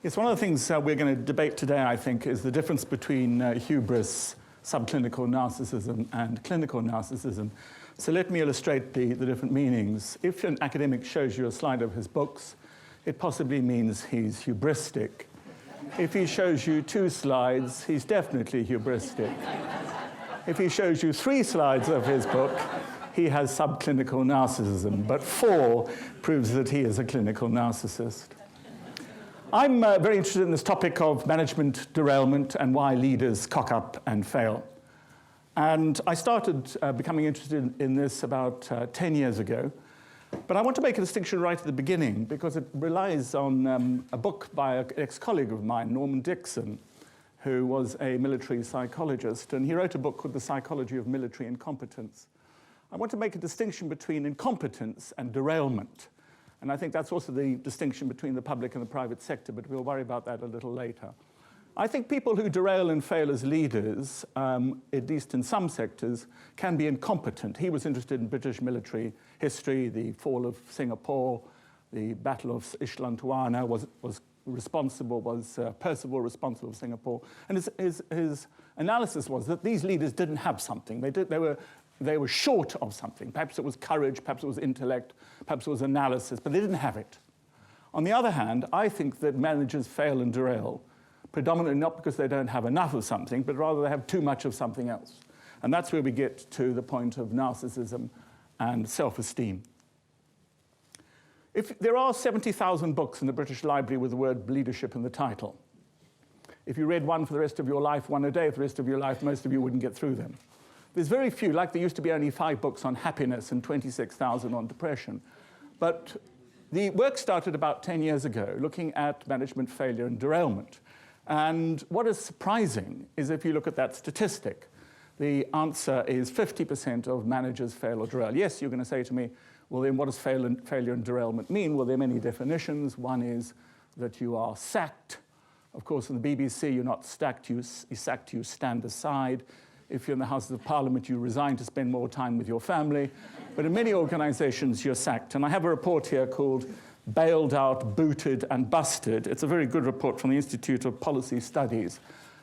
Yes, one of the things we're going to debate today, I think, is the difference between hubris, subclinical narcissism, and clinical narcissism. So let me illustrate the different meanings. If an academic shows you a slide of his books, it possibly means he's hubristic. If he shows you 2 slides, he's definitely hubristic. If he shows you 3 slides of his book, he has subclinical narcissism, but 4 proves that he is a clinical narcissist. I'm very interested in this topic of management derailment and why leaders cock up and fail. And I started becoming interested in this about 10 years ago. But I want to make a distinction right at the beginning because it relies on a book by an ex-colleague of mine, Norman Dixon, who was a military psychologist. And he wrote a book called The Psychology of Military Incompetence. I want to make a distinction between incompetence and derailment. And I think that's also the distinction between the public and the private sector, but we'll worry about that a little later. I think people who derail and fail as leaders, at least in some sectors, can be incompetent. He was interested in British military history, the fall of Singapore, the Battle of Ishlantwana was Percival responsible for Singapore. And his analysis was that these leaders didn't have something. They were short of something. Perhaps it was courage, perhaps it was intellect, perhaps it was analysis, but they didn't have it. On the other hand, I think that managers fail and derail predominantly not because they don't have enough of something, but rather they have too much of something else. And that's where we get to the point of narcissism and self-esteem. If there are 70,000 books in the British Library with the word leadership in the title. If you read one for the rest of your life, one a day for the rest of your life, most of you wouldn't get through them. There's very few, like there used to be only 5 books on happiness and 26,000 on depression. But the work started about 10 years ago, looking at management failure and derailment. And what is surprising is if you look at that statistic, the answer is 50% of managers fail or derail. Yes, you're going to say to me, well, then what does failure and derailment mean? Well, there are many definitions. One is that you are sacked. Of course, in the BBC, you're not sacked, you stand aside. If you're in the Houses of Parliament, you resign to spend more time with your family. But in many organizations, you're sacked. And I have a report here called Bailed Out, Booted, and Busted. It's a very good report from the Institute of Policy Studies,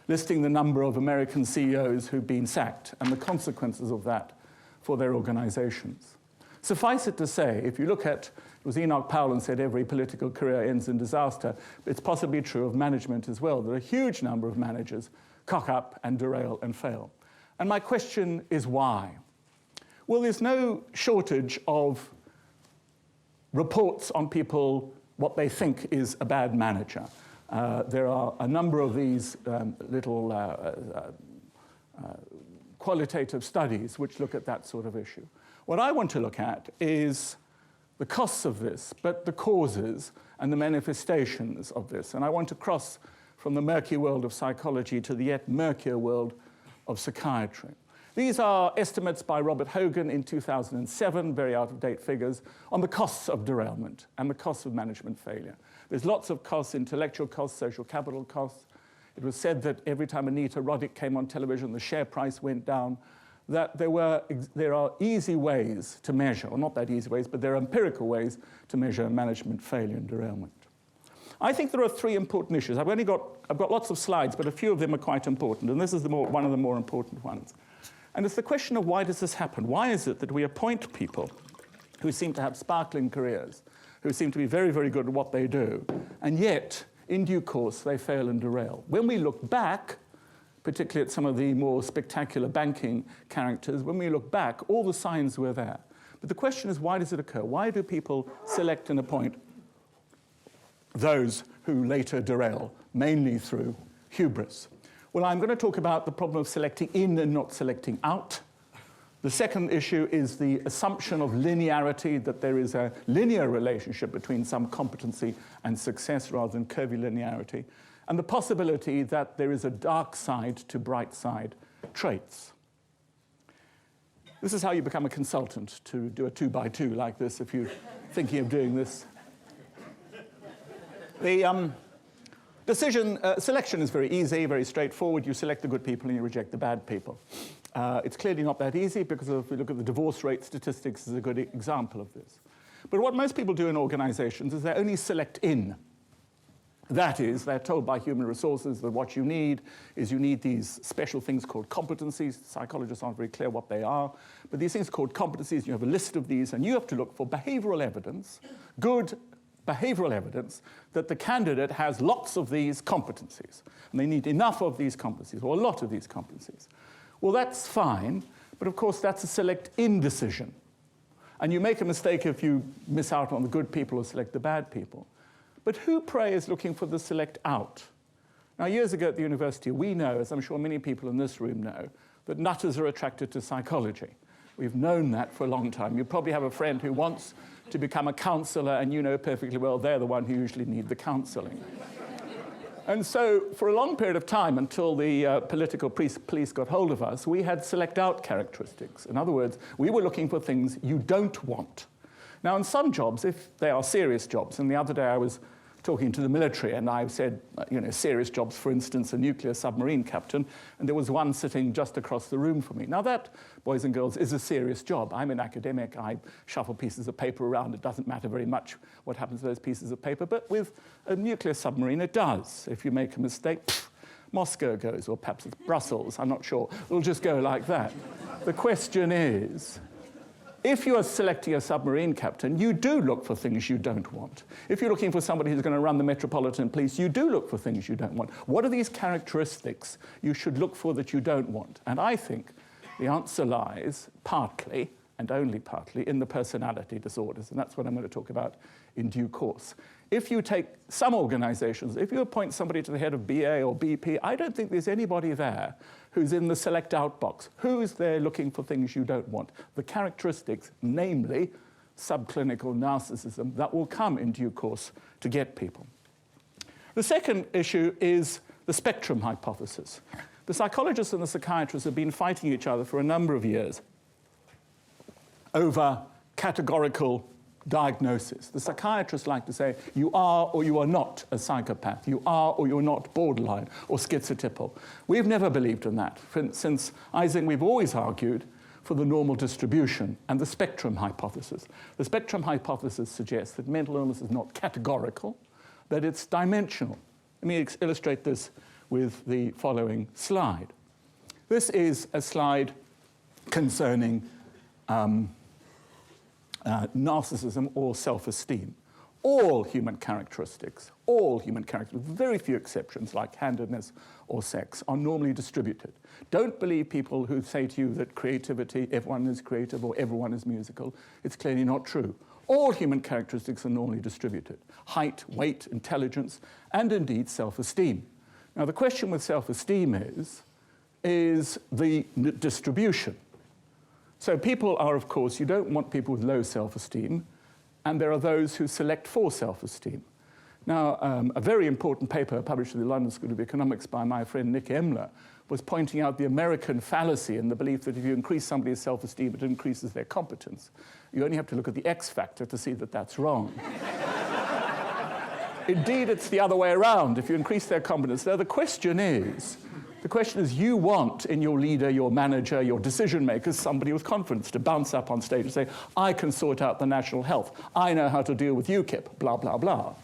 listing the number of American CEOs who've been sacked and the consequences of that for their organizations. Suffice it to say, if you look at, it was Enoch Powell said every political career ends in disaster, it's possibly true of management as well. There are a huge number of managers cock up and derail and fail. And my question is why? Well, there's no shortage of reports on people, what they think is a bad manager. There are a number of these little qualitative studies which look at that sort of issue. What I want to look at is the costs of this, but the causes and the manifestations of this. And I want to cross from the murky world of psychology to the yet murkier world of psychiatry. These are estimates by Robert Hogan in 2007, very out-of-date figures, on the costs of derailment and the costs of management failure. There's lots of costs, intellectual costs, social capital costs. It was said that every time Anita Roddick came on television, the share price went down, that there are easy ways to measure, or not that easy ways, but there are empirical ways to measure management failure and derailment. I think there are 3 important issues. I've got lots of slides, but a few of them are quite important, and this is one of the more important ones. And it's the question of why does this happen? Why is it that we appoint people who seem to have sparkling careers, who seem to be very, very good at what they do, and yet, in due course, they fail and derail? When we look back, particularly at some of the more spectacular banking characters, when we look back, all the signs were there. But the question is, why does it occur? Why do people select and appoint those who later derail, mainly through hubris? Well, I'm going to talk about the problem of selecting in and not selecting out. The second issue is the assumption of linearity, that there is a linear relationship between some competency and success rather than curvy linearity, and the possibility that there is a dark side to bright side traits. This is how you become a consultant, to do a 2x2 like this if you're thinking of doing this. The selection is very easy, very straightforward. You select the good people and you reject the bad people. It's clearly not that easy because if we look at the divorce rate statistics, is a good example of this. But what most people do in organizations is they only select in. That is, they're told by human resources that what you need is you need these special things called competencies. Psychologists aren't very clear what they are, but these things called competencies, you have a list of these, and you have to look for behavioral evidence, good behavioral evidence, that the candidate has lots of these competencies. And they need enough of these competencies, or a lot of these competencies. Well, that's fine, but of course that's a select indecision. And you make a mistake if you miss out on the good people or select the bad people. But who, pray, is looking for the select out? Now, years ago at the university, we know, as I'm sure many people in this room know, that nutters are attracted to psychology. We've known that for a long time. You probably have a friend who wants to become a counselor, and you know perfectly well they're the one who usually need the counseling. And so, for a long period of time, until the political police got hold of us, we had select-out characteristics. In other words, we were looking for things you don't want. Now, in some jobs, if they are serious jobs, and the other day I was talking to the military, and I said, serious jobs, for instance, a nuclear submarine captain, and there was one sitting just across the room from me. Now that, boys and girls, is a serious job. I'm an academic. I shuffle pieces of paper around. It doesn't matter very much what happens to those pieces of paper, but with a nuclear submarine, it does. If you make a mistake, Moscow goes, or perhaps it's Brussels, I'm not sure. It'll just go like that. The question is, if you are selecting a submarine captain, you do look for things you don't want. If you're looking for somebody who's going to run the Metropolitan Police, you do look for things you don't want. What are these characteristics you should look for that you don't want? And I think the answer lies partly, and only partly, in the personality disorders, and that's what I'm going to talk about in due course. If you take some organizations, if you appoint somebody to the head of BA or BP, I don't think there's anybody there who's in the select-out box. Who's there looking for things you don't want? The characteristics, namely subclinical narcissism, that will come in due course to get people. The second issue is the spectrum hypothesis. The psychologists and the psychiatrists have been fighting each other for a number of years over categorical diagnosis. The psychiatrists like to say, you are or you are not a psychopath. You are or you're not borderline or schizotypal. We've never believed in that. Since Ising, we've always argued for the normal distribution and the spectrum hypothesis. The spectrum hypothesis suggests that mental illness is not categorical, that it's dimensional. Let me illustrate this with the following slide. This is a slide concerning narcissism or self-esteem. All human characteristics, with very few exceptions like handedness or sex, are normally distributed. Don't believe people who say to you that creativity, everyone is creative or everyone is musical. It's clearly not true. All human characteristics are normally distributed. Height, weight, intelligence, and indeed self-esteem. Now the question with self-esteem is the distribution. So people are, of course, you don't want people with low self-esteem, and there are those who select for self-esteem. Now, a very important paper published in the London School of Economics by my friend Nick Emler was pointing out the American fallacy in the belief that if you increase somebody's self-esteem, it increases their competence. You only have to look at the X factor to see that that's wrong. Indeed, it's the other way around. If you increase their competence, now the question is, you want in your leader, your manager, your decision makers, somebody with confidence to bounce up on stage and say, I can sort out the national health. I know how to deal with UKIP, blah, blah, blah.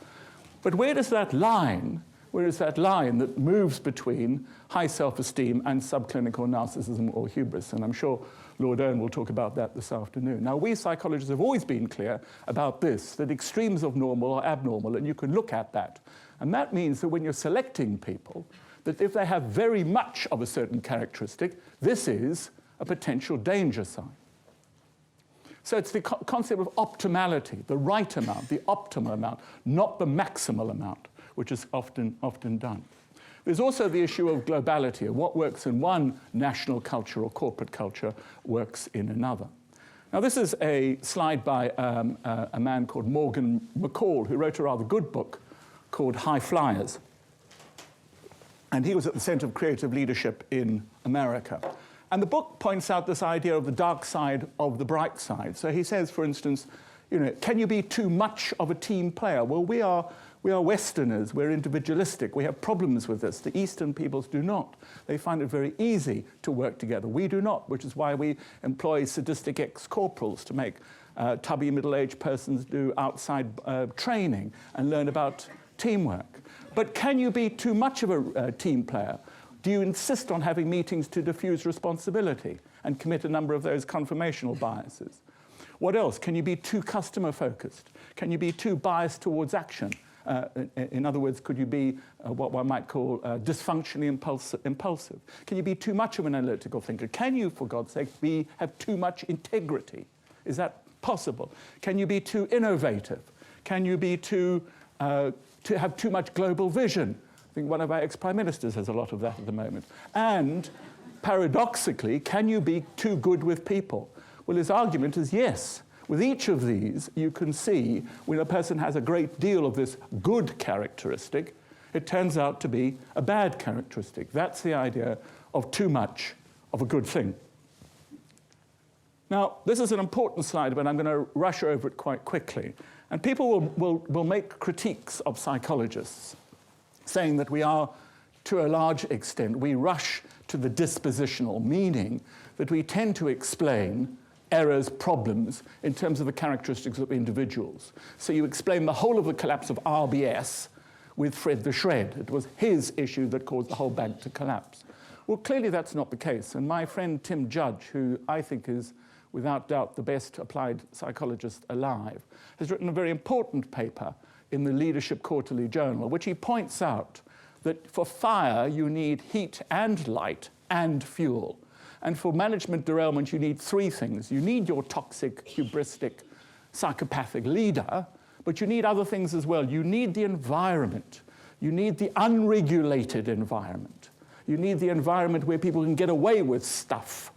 But where is that line that moves between high self-esteem and subclinical narcissism or hubris? And I'm sure Lord Owen will talk about that this afternoon. Now, we psychologists have always been clear about this, that extremes of normal are abnormal, and you can look at that. And that means that when you're selecting people, that if they have very much of a certain characteristic, this is a potential danger sign. So it's the concept of optimality, the right amount, the optimal amount, not the maximal amount, which is often done. There's also the issue of globality, of what works in one national culture or corporate culture works in another. Now, this is a slide by a man called Morgan McCall, who wrote a rather good book called High Flyers. And he was at the Center of Creative Leadership in America. And the book points out this idea of the dark side of the bright side. So he says, for instance, can you be too much of a team player? Well, we are Westerners, we're individualistic, we have problems with this. The Eastern peoples do not. They find it very easy to work together. We do not, which is why we employ sadistic ex-corporals to make tubby middle-aged persons do outside training and learn about teamwork. But can you be too much of a team player? Do you insist on having meetings to diffuse responsibility and commit a number of those conformational biases? What else? Can you be too customer-focused? Can you be too biased towards action? In other words, could you be what one might call dysfunctionally impulsive? Can you be too much of an analytical thinker? Can you, for God's sake, have too much integrity? Is that possible? Can you be too innovative? Can you be to have too much global vision? I think one of our ex-prime ministers has a lot of that at the moment. And paradoxically, can you be too good with people? Well, his argument is yes. With each of these, you can see when a person has a great deal of this good characteristic, it turns out to be a bad characteristic. That's the idea of too much of a good thing. Now, this is an important slide, but I'm going to rush over it quite quickly. And people will make critiques of psychologists, saying that we are, to a large extent, we rush to the dispositional, meaning that we tend to explain errors, problems, in terms of the characteristics of individuals. So you explain the whole of the collapse of RBS with Fred the Shred. It was his issue that caused the whole bank to collapse. Well, clearly that's not the case. And my friend Tim Judge, who I think is without doubt the best applied psychologist alive, has written a very important paper in the Leadership Quarterly Journal, which he points out that for fire you need heat and light and fuel. And for management derailment, you need three things. You need your toxic, hubristic, psychopathic leader, but you need other things as well. You need the environment. You need the unregulated environment. You need the environment where people can get away with stuff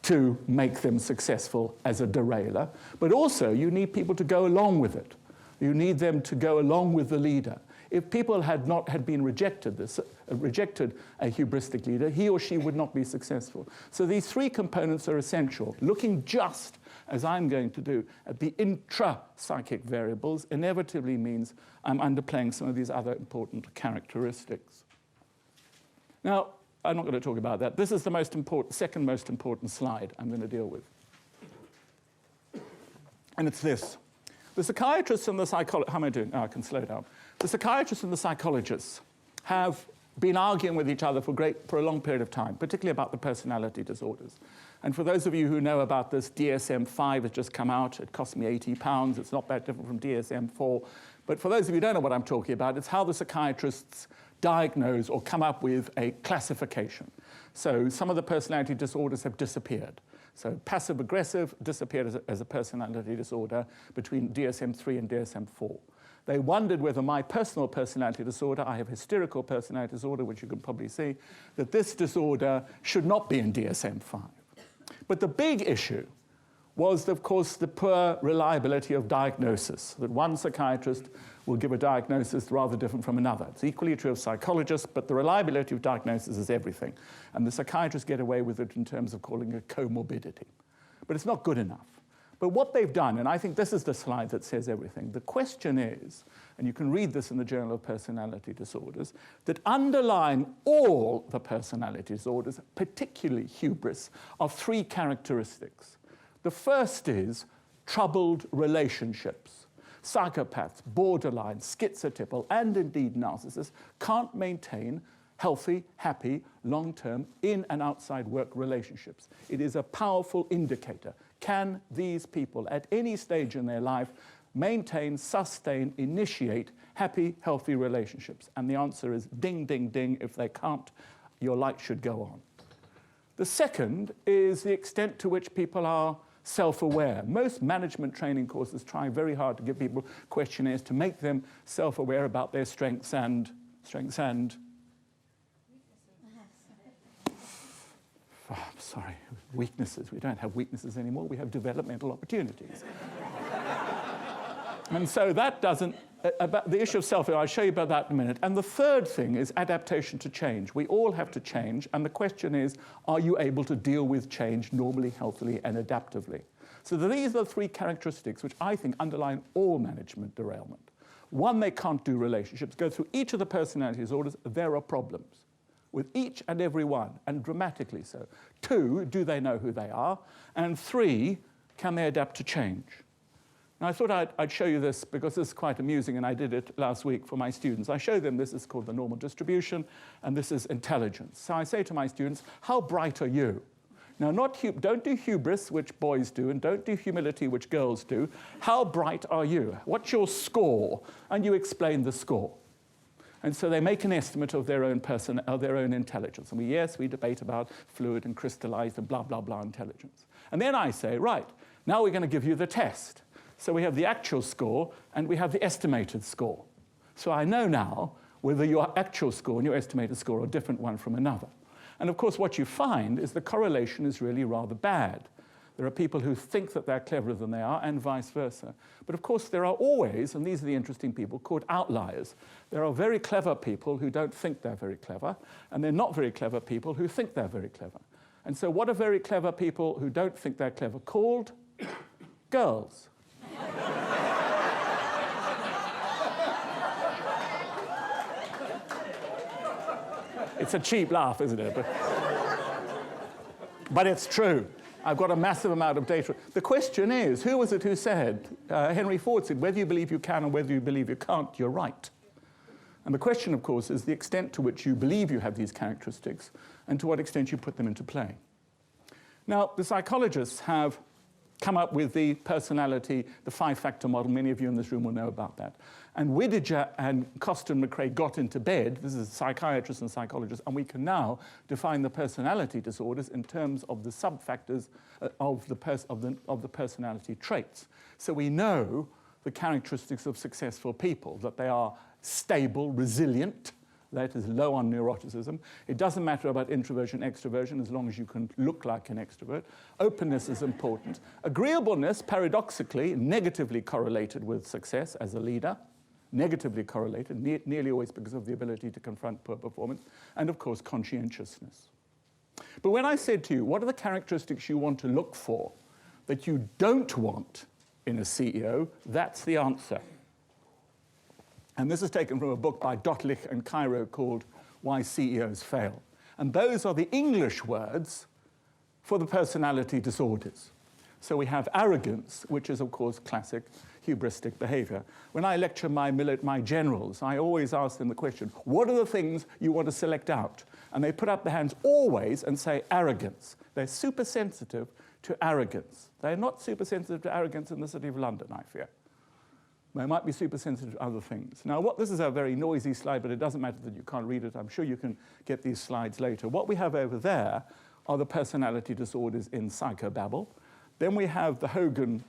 to make them successful as a derailer. But also, you need people to go along with it. You need them to go along with the leader. If people had been rejected a hubristic leader, he or she would not be successful. So these three components are essential. Looking just, as I'm going to do, at the intra-psychic variables inevitably means I'm underplaying some of these other important characteristics. Now, I'm not going to talk about that. This is the second most important slide I'm going to deal with. And it's this. The psychiatrists and the psychologists, how am I doing? Oh, I can slow down. The psychiatrists and the psychologists have been arguing with each other for a long period of time, particularly about the personality disorders. And for those of you who know about this, DSM-5 has just come out. It cost me £80. It's not that different from DSM-4. But for those of you who don't know what I'm talking about, it's how the psychiatrists diagnose or come up with a classification. So some of the personality disorders have disappeared. So passive-aggressive disappeared as a personality disorder between DSM-3 and DSM-4. They wondered whether my personal personality disorder, I have hysterical personality disorder, which you can probably see, that this disorder should not be in DSM-5. But the big issue was, of course, the poor reliability of diagnosis, that one psychiatrist will give a diagnosis rather different from another. It's equally true of psychologists, but the reliability of diagnosis is everything. And the psychiatrists get away with it in terms of calling it comorbidity. But it's not good enough. But what they've done, and I think this is the slide that says everything, the question is, and you can read this in the Journal of Personality Disorders, that underlying all the personality disorders, particularly hubris, are three characteristics. The first is troubled relationships. Psychopaths, borderline, schizotypal, and indeed narcissists can't maintain healthy, happy, long-term in and outside work relationships. It is a powerful indicator. Can these people at any stage in their life maintain, sustain, initiate happy, healthy relationships? And the answer is ding, ding, ding. If they can't, your light should go on. The second is the extent to which people are self-aware. Most management training courses try very hard to give people questionnaires to make them self-aware about their strengths and sorry, weaknesses. We don't have weaknesses anymore. We have developmental opportunities. And so that doesn't, about the issue of self-aware, I'll show you about that in a minute. And the third thing is adaptation to change. We all have to change, and the question is, are you able to deal with change normally, healthily, and adaptively? So these are the three characteristics which I think underline all management derailment. One, they can't do relationships. Go through each of the personality disorders, there are problems with each and every one, and dramatically so. Two, do they know who they are? And three, can they adapt to change? Now, I thought I'd show you this because this is quite amusing, and I did it last week for my students. I show them this is called the normal distribution, and this is intelligence. So I say to my students, how bright are you? Now, don't do hubris, which boys do, and don't do humility, which girls do. How bright are you? What's your score? And you explain the score. And so they make an estimate of their own intelligence. And we debate about fluid and crystallized and blah, blah, blah intelligence. And then I say, right, now we're going to give you the test. So we have the actual score, and we have the estimated score. So I know now whether your actual score and your estimated score are different one from another. And of course, what you find is the correlation is really rather bad. There are people who think that they're cleverer than they are, and vice versa. But of course, there are always, and these are the interesting people, called outliers. There are very clever people who don't think they're very clever, and they're not very clever people who think they're very clever. And so what are very clever people who don't think they're clever called? Girls. It's a cheap laugh, isn't it? But it's true. I've got a massive amount of data. The question is, who was it who said, Henry Ford said, whether you believe you can or whether you believe you can't, you're right. And the question, of course, is the extent to which you believe you have these characteristics and to what extent you put them into play. Now, the psychologists have come up with the personality, the five-factor model. Many of you in this room will know about that. And Whittaker and Costin McRae got into bed, this is psychiatrists and psychologists, and we can now define the personality disorders in terms of the sub-factors of the personality traits. So we know the characteristics of successful people, that they are stable, resilient, that is low on neuroticism. It doesn't matter about introversion, extroversion, as long as you can look like an extrovert. Openness is important. Agreeableness, paradoxically, negatively correlated with success as a leader. Negatively correlated, nearly always because of the ability to confront poor performance. And of course, conscientiousness. But when I said to you, what are the characteristics you want to look for that you don't want in a CEO, that's the answer. And this is taken from a book by Dotlich and Cairo called Why CEOs Fail. And those are the English words for the personality disorders. So we have arrogance, which is, of course, classic hubristic behavior. When I lecture my generals, I always ask them the question, what are the things you want to select out? And they put up their hands always and say arrogance. They're super sensitive to arrogance. They're not super sensitive to arrogance in the City of London, I fear. They might be super sensitive to other things. Now, this is a very noisy slide, but it doesn't matter that you can't read it. I'm sure you can get these slides later. What we have over there are the personality disorders in psychobabble. Then we have the Hogan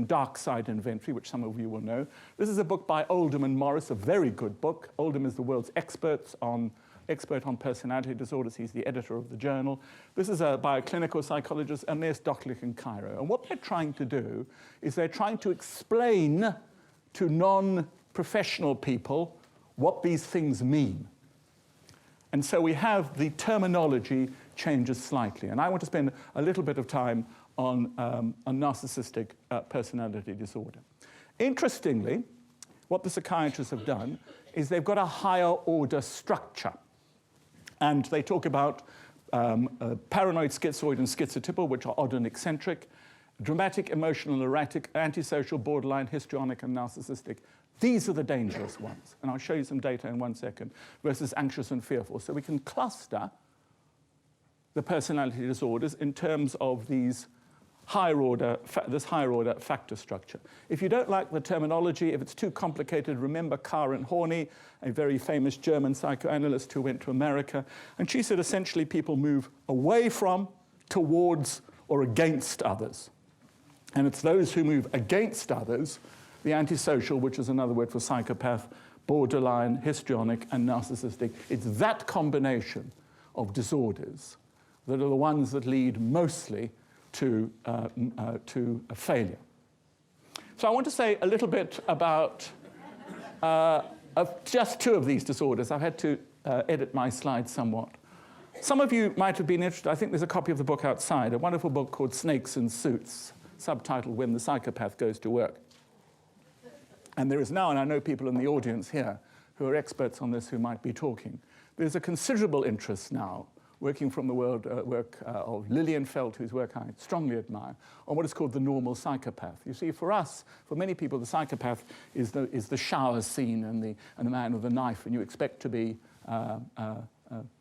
Dark Side Inventory, which some of you will know. This is a book by Oldham and Morris, a very good book. Oldham is the world's expert on personality disorders. He's the editor of the journal. This is by a clinical psychologist, and there's Dotlich and Cairo. And what they're trying to do is they're trying to explain to non-professional people what these things mean. And so we have the terminology changes slightly. And I want to spend a little bit of time on a narcissistic personality disorder. Interestingly, what the psychiatrists have done is they've got a higher order structure. And they talk about paranoid, schizoid, and schizotypal, which are odd and eccentric, dramatic, emotional, erratic, antisocial, borderline, histrionic, and narcissistic. These are the dangerous ones. And I'll show you some data in 1 second, versus anxious and fearful. So we can cluster the personality disorders in terms of these this higher order factor structure. If you don't like the terminology, if it's too complicated, remember Karen Horney, a very famous German psychoanalyst who went to America. And she said essentially people move away from, towards, or against others. And it's those who move against others, the antisocial, which is another word for psychopath, borderline, histrionic, and narcissistic. It's that combination of disorders that are the ones that lead mostly to a failure. So I want to say a little bit about just two of these disorders. I've had to edit my slides somewhat. Some of you might have been interested. I think there's a copy of the book outside, a wonderful book called Snakes in Suits, subtitled When the Psychopath Goes to Work. And there is now, and I know people in the audience here who are experts on this who might be talking, there's a considerable interest now working from the work of Lilienfeld, whose work I strongly admire, on what is called the normal psychopath. You see, for us, for many people, the psychopath is the shower scene and the man with the knife, and you expect to be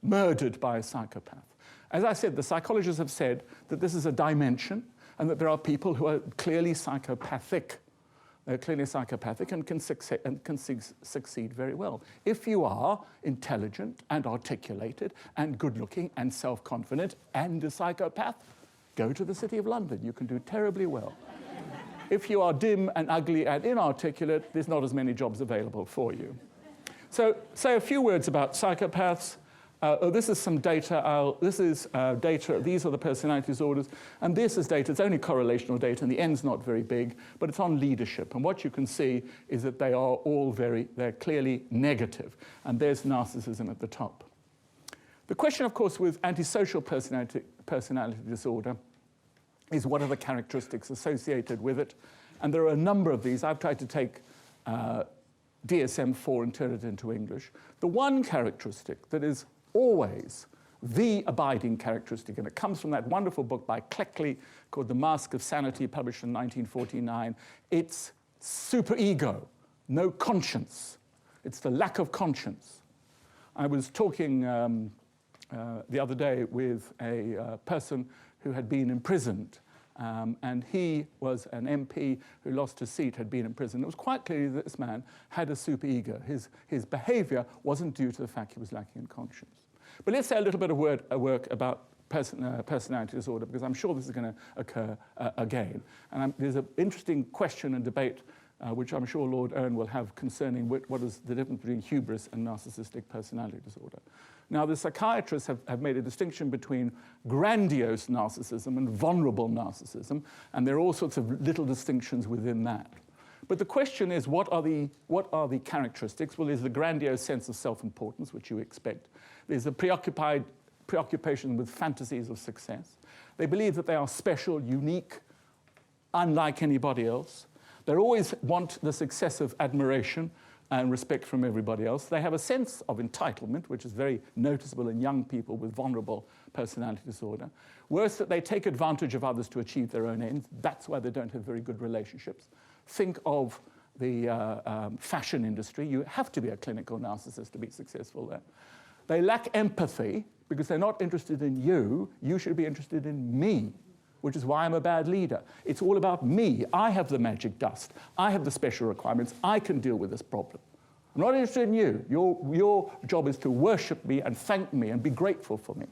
murdered by a psychopath. As I said, the psychologists have said that this is a dimension and that there are people who are clearly psychopathic. They're clearly psychopathic and can succeed very well. If you are intelligent and articulated and good-looking and self-confident and a psychopath, go to the City of London. You can do terribly well. If you are dim and ugly and inarticulate, there's not as many jobs available for you. So say a few words about psychopaths. This is some data. This is data. These are the personality disorders. And this is data. It's only correlational data, and the N's not very big, but it's on leadership. And what you can see is that they are all they're clearly negative. And there's narcissism at the top. The question, of course, with antisocial personality disorder is what are the characteristics associated with it? And there are a number of these. I've tried to take DSM-4 and turn it into English. The one characteristic that is always the abiding characteristic, and it comes from that wonderful book by Cleckley called The Mask of Sanity, published in 1949. It's superego, no conscience. It's the lack of conscience. I was talking the other day with a person who had been imprisoned, and he was an MP who lost his seat, had been in prison. It was quite clear that this man had a superego. His behavior wasn't due to the fact he was lacking in conscience. But let's say a little bit of work about personality disorder, because I'm sure this is going to occur again. And there's an interesting question and debate which I'm sure Lord Erne will have concerning what is the difference between hubris and narcissistic personality disorder. Now, the psychiatrists have made a distinction between grandiose narcissism and vulnerable narcissism, and there are all sorts of little distinctions within that. But the question is, what are the characteristics? Well, there's the grandiose sense of self-importance, which you expect. There's a preoccupation with fantasies of success. They believe that they are special, unique, unlike anybody else. They always want the success of admiration and respect from everybody else. They have a sense of entitlement, which is very noticeable in young people with vulnerable personality disorder. Worse, that they take advantage of others to achieve their own ends. That's why they don't have very good relationships. Think of the fashion industry. You have to be a clinical narcissist to be successful there. They lack empathy because they're not interested in you. You should be interested in me, which is why I'm a bad leader. It's all about me. I have the magic dust. I have the special requirements. I can deal with this problem. I'm not interested in you. Your job is to worship me and thank me and be grateful for me.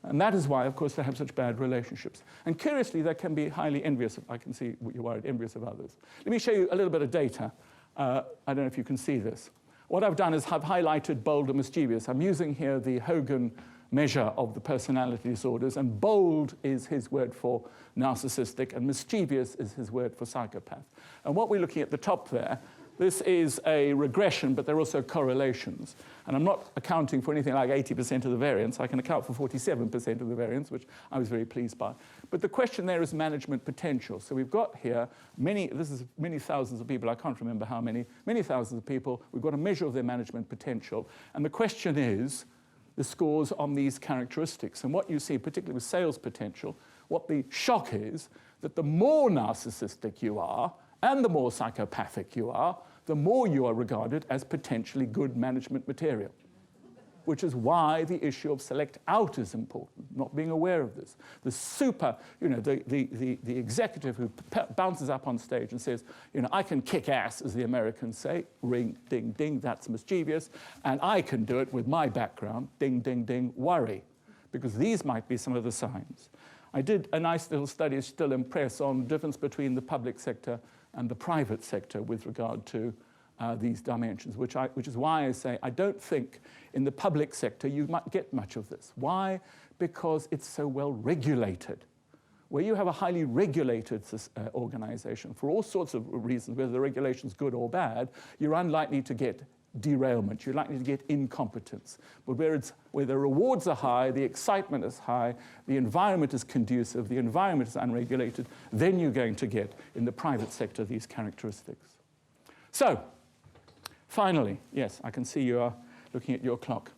And that is why, of course, they have such bad relationships. And curiously, they can be highly envious. I can see you're worried, envious of others. Let me show you a little bit of data. I don't know if you can see this. What I've done is I've highlighted bold and mischievous. I'm using here the Hogan measure of the personality disorders, and bold is his word for narcissistic, and mischievous is his word for psychopath. And what we're looking at the top there, this is a regression, but there are also correlations. And I'm not accounting for anything like 80% of the variance. I can account for 47% of the variance, which I was very pleased by. But the question there is management potential. So we've got here many thousands of people. I can't remember how many thousands of people. We've got a measure of their management potential. And the question is the scores on these characteristics. And what you see, particularly with sales potential, what the shock is that the more narcissistic you are, and the more psychopathic you are, the more you are regarded as potentially good management material, which is why the issue of select out is important, not being aware of this. The the executive who bounces up on stage and says, I can kick ass, as the Americans say, ring, ding, ding, that's mischievous, and I can do it with my background, ding, ding, ding, worry, because these might be some of the signs. I did a nice little study, still in press, on the difference between the public sector and the private sector with regard to these dimensions, which is why I say I don't think in the public sector you might get much of this. Why? Because it's so well regulated. Where you have a highly regulated organization, for all sorts of reasons, whether the regulation's good or bad, you're unlikely to get derailment, you're likely to get incompetence. But where the rewards are high, the excitement is high, the environment is conducive, the environment is unregulated, then you're going to get, in the private sector, these characteristics. So, finally, yes, I can see you are looking at your clock.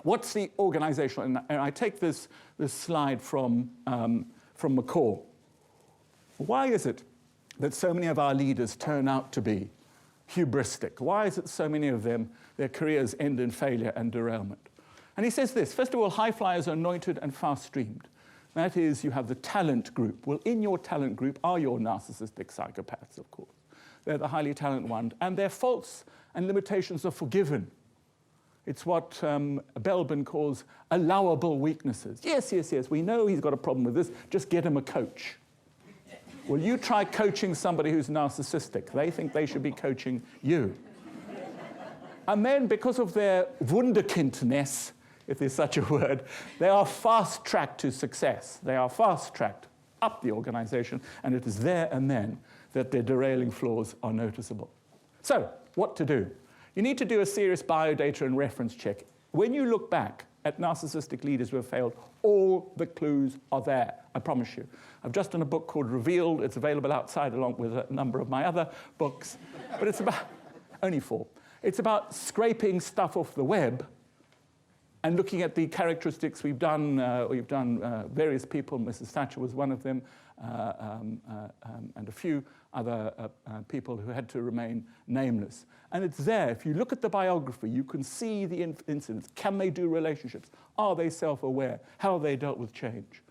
What's the organizational? And I take this slide from McCall. Why is it that so many of our leaders turn out to be hubristic? Why is it so many of them, their careers end in failure and derailment? And he says this: first of all, high flyers are anointed and fast-streamed. That is, you have the talent group. Well, in your talent group are your narcissistic psychopaths, of course. They're the highly talented ones, and their faults and limitations are forgiven. It's what Belbin calls allowable weaknesses. Yes, yes, yes, we know he's got a problem with this. Just get him a coach. Well, you try coaching somebody who's narcissistic. They think they should be coaching you. And then, because of their wunderkindness, if there's such a word, they are fast-tracked to success. They are fast-tracked up the organization, and it is there and then that their derailing flaws are noticeable. So, what to do? You need to do a serious biodata and reference check. When you look back at narcissistic leaders who have failed, all the clues are there, I promise you. I've just done a book called Revealed. It's available outside along with a number of my other books, but it's about, only 4. It's about scraping stuff off the web and looking at the characteristics. We've done various people. Mrs. Thatcher was one of them, and a few other people who had to remain nameless. And it's there. If you look at the biography, you can see the incidents. Can they do relationships? Are they self-aware? How have they dealt with change?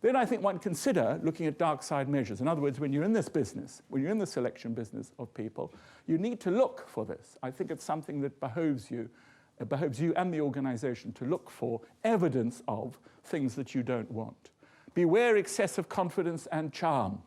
Then I think one consider looking at dark side measures. In other words, when you're in this business, when you're in the selection business of people, you need to look for this. I think it's something that behoves you and the organization to look for evidence of things that you don't want. Beware excessive confidence and charm.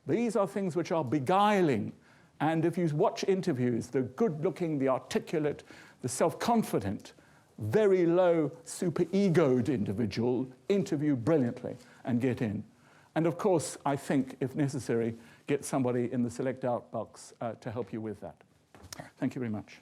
These are things which are beguiling. And if you watch interviews, the good-looking, the articulate, the self-confident, very low, super-egoed individual interview brilliantly and get in. And of course, I think, if necessary, get somebody in the select out box to help you with that. Thank you very much.